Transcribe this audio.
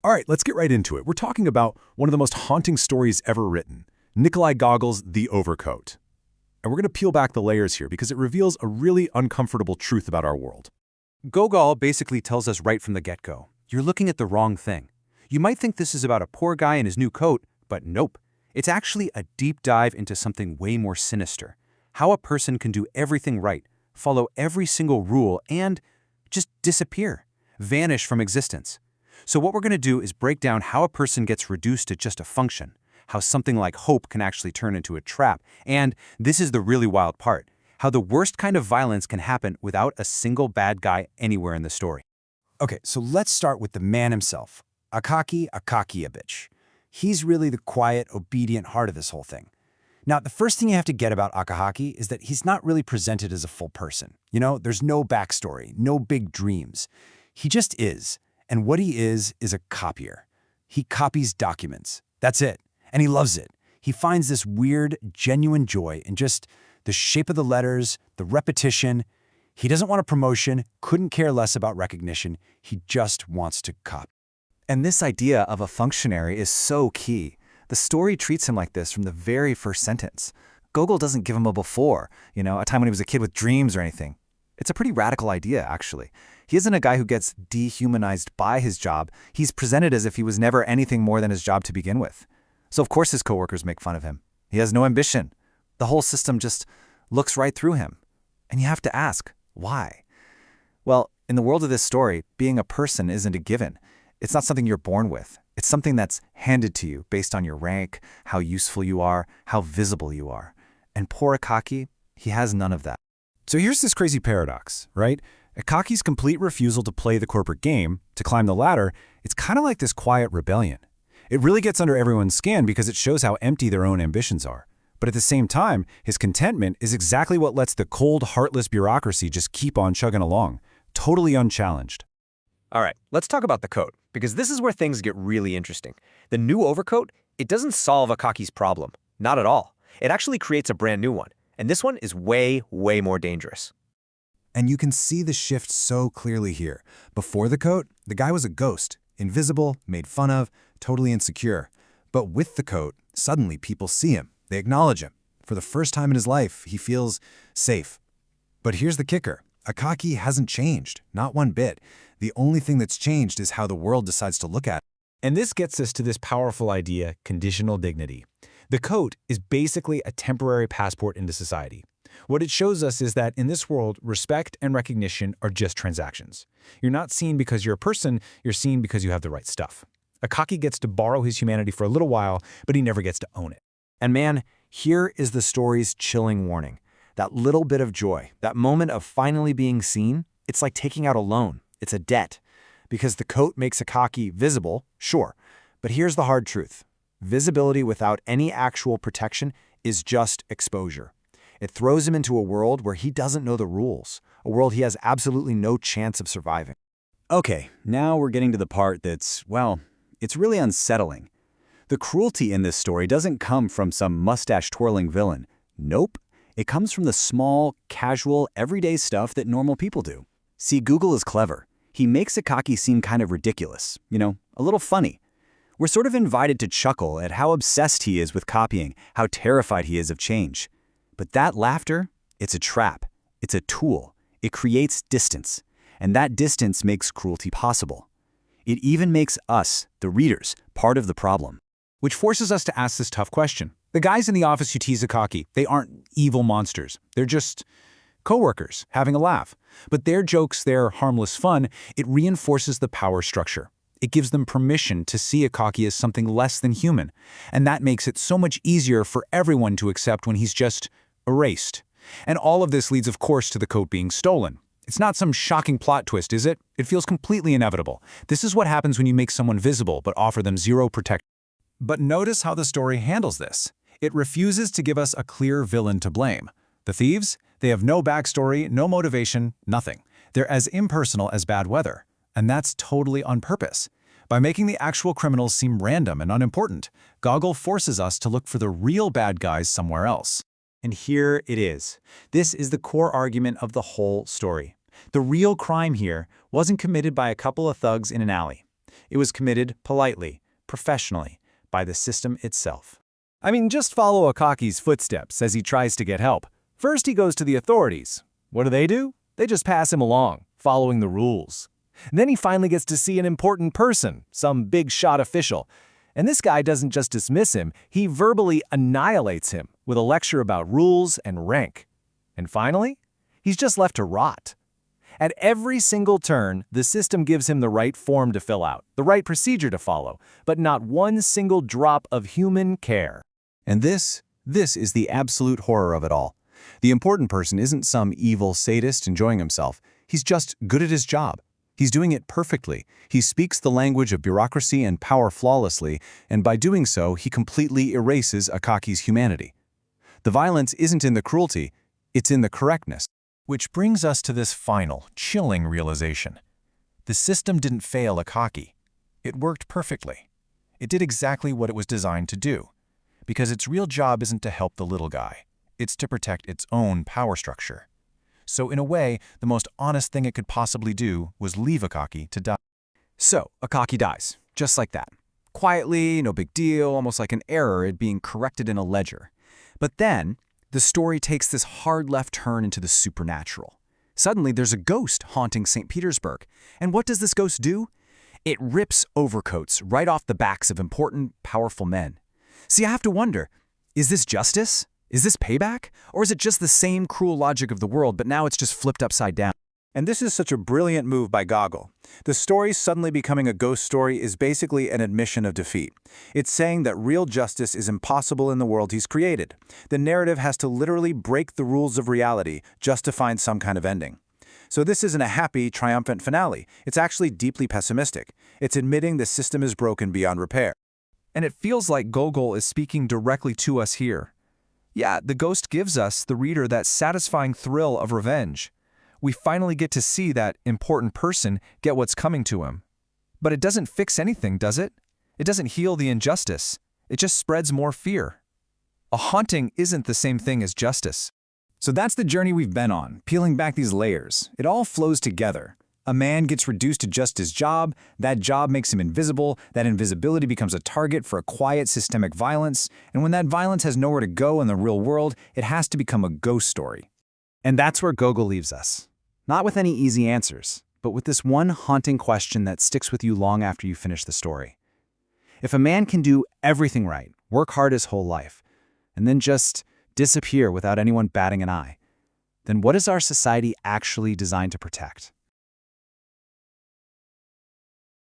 All right, let's get right into it. We're talking about one of the most haunting stories ever written, Nikolai Gogol's The Overcoat. And we're going to peel back the layers here because it reveals a really uncomfortable truth about our world. Gogol basically tells us right from the get-go, you're looking at the wrong thing. You might think this is about a poor guy in his new coat, but nope. It's actually a deep dive into something way more sinister. How a person can do everything right, follow every single rule, and just disappear, vanish from existence. So what we're going to do is break down how a person gets reduced to just a function, how something like hope can actually turn into a trap, and this is the really wild part, how the worst kind of violence can happen without a single bad guy anywhere in the story. Okay, so let's start with the man himself, Akaky Akakievich. He's really the quiet, obedient heart of this whole thing. Now, the first thing you have to get about Akaky is that he's not really presented as a full person. You know, there's no backstory, no big dreams. He just is, and what he is a copier. He copies documents. That's it, and he loves it. He finds this weird, genuine joy in just the shape of the letters, the repetition. He doesn't want a promotion, couldn't care less about recognition. He just wants to copy. And this idea of a functionary is so key. The story treats him like this from the very first sentence. Gogol doesn't give him a before, a time when he was a kid with dreams or anything. It's a pretty radical idea, actually. He isn't a guy who gets dehumanized by his job. He's presented as if he was never anything more than his job to begin with. So of course his coworkers make fun of him. He has no ambition. The whole system just looks right through him. And you have to ask, why? Well, in the world of this story, being a person isn't a given. It's not something you're born with. It's something that's handed to you based on your rank, how useful you are, how visible you are. And poor Akaky, he has none of that. So here's this crazy paradox, right? Akaky's complete refusal to play the corporate game, to climb the ladder, it's kind of like this quiet rebellion. It really gets under everyone's skin because it shows how empty their own ambitions are. But at the same time, his contentment is exactly what lets the cold, heartless bureaucracy just keep on chugging along, totally unchallenged. All right, let's talk about the coat, because this is where things get really interesting. The new overcoat, it doesn't solve Akaky's problem. Not at all. It actually creates a brand new one. And this one is way, way more dangerous. And you can see the shift so clearly here. Before the coat, the guy was a ghost, invisible, made fun of, totally insecure. But with the coat, suddenly people see him. They acknowledge him. For the first time in his life, he feels safe. But here's the kicker. Akaky hasn't changed, not one bit. The only thing that's changed is how the world decides to look at it. And this gets us to this powerful idea, conditional dignity. The coat is basically a temporary passport into society. What it shows us is that in this world, respect and recognition are just transactions. You're not seen because you're a person, you're seen because you have the right stuff. Akaky gets to borrow his humanity for a little while, but he never gets to own it. And man, here is the story's chilling warning. That little bit of joy, that moment of finally being seen, it's like taking out a loan. It's a debt. Because the coat makes Akaky visible, sure. But here's the hard truth. Visibility without any actual protection is just exposure. It throws him into a world where he doesn't know the rules, a world he has absolutely no chance of surviving. Okay, now we're getting to the part that's, well, it's really unsettling. The cruelty in this story doesn't come from some mustache-twirling villain. Nope. It comes from the small, casual, everyday stuff that normal people do. See, Gogol is clever. He makes Akaky seem kind of ridiculous, a little funny. We're sort of invited to chuckle at how obsessed he is with copying, how terrified he is of change. But that laughter, it's a trap. It's a tool. It creates distance. And that distance makes cruelty possible. It even makes us, the readers, part of the problem. Which forces us to ask this tough question. The guys in the office who tease Akaky, they aren't evil monsters. They're just coworkers having a laugh. But their jokes, their harmless fun, it reinforces the power structure. It gives them permission to see Akaky as something less than human. And that makes it so much easier for everyone to accept when he's just erased. And all of this leads, of course, to the coat being stolen. It's not some shocking plot twist, is it? It feels completely inevitable. This is what happens when you make someone visible but offer them zero protection. But notice how the story handles this. It refuses to give us a clear villain to blame. The thieves, they have no backstory, no motivation, nothing. They're as impersonal as bad weather. And that's totally on purpose. By making the actual criminals seem random and unimportant, Gogol forces us to look for the real bad guys somewhere else. And here it is. This is the core argument of the whole story. The real crime here wasn't committed by a couple of thugs in an alley. It was committed politely, professionally, by the system itself. I mean, just follow Akaki's footsteps as he tries to get help. First, he goes to the authorities. What do? They just pass him along, following the rules. Then he finally gets to see an important person, some big-shot official. And this guy doesn't just dismiss him, he verbally annihilates him with a lecture about rules and rank. And finally, he's just left to rot. At every single turn, the system gives him the right form to fill out, the right procedure to follow, but not one single drop of human care. And this is the absolute horror of it all. The important person isn't some evil sadist enjoying himself. He's just good at his job. He's doing it perfectly. He speaks the language of bureaucracy and power flawlessly, and by doing so, he completely erases Akaki's humanity. The violence isn't in the cruelty, it's in the correctness. Which brings us to this final, chilling realization. The system didn't fail Akaky. It worked perfectly. It did exactly what it was designed to do. Because its real job isn't to help the little guy. It's to protect its own power structure. So in a way, the most honest thing it could possibly do was leave Akaky to die. So, Akaky dies, just like that. Quietly, no big deal, almost like an error being corrected in a ledger. But then, the story takes this hard left turn into the supernatural. Suddenly, there's a ghost haunting St. Petersburg. And what does this ghost do? It rips overcoats right off the backs of important, powerful men. See, I have to wonder, is this justice? Is this payback? Or is it just the same cruel logic of the world, but now it's just flipped upside down? And this is such a brilliant move by Gogol. The story suddenly becoming a ghost story is basically an admission of defeat. It's saying that real justice is impossible in the world he's created. The narrative has to literally break the rules of reality just to find some kind of ending. So this isn't a happy, triumphant finale. It's actually deeply pessimistic. It's admitting the system is broken beyond repair. And it feels like Gogol is speaking directly to us here. Yeah, the ghost gives us, the reader, that satisfying thrill of revenge. We finally get to see that important person get what's coming to him. But it doesn't fix anything, does it? It doesn't heal the injustice. It just spreads more fear. A haunting isn't the same thing as justice. So that's the journey we've been on, peeling back these layers. It all flows together. A man gets reduced to just his job, that job makes him invisible, that invisibility becomes a target for a quiet systemic violence, and when that violence has nowhere to go in the real world, it has to become a ghost story. And that's where Gogol leaves us. Not with any easy answers, but with this one haunting question that sticks with you long after you finish the story. If a man can do everything right, work hard his whole life, and then just disappear without anyone batting an eye, then what is our society actually designed to protect?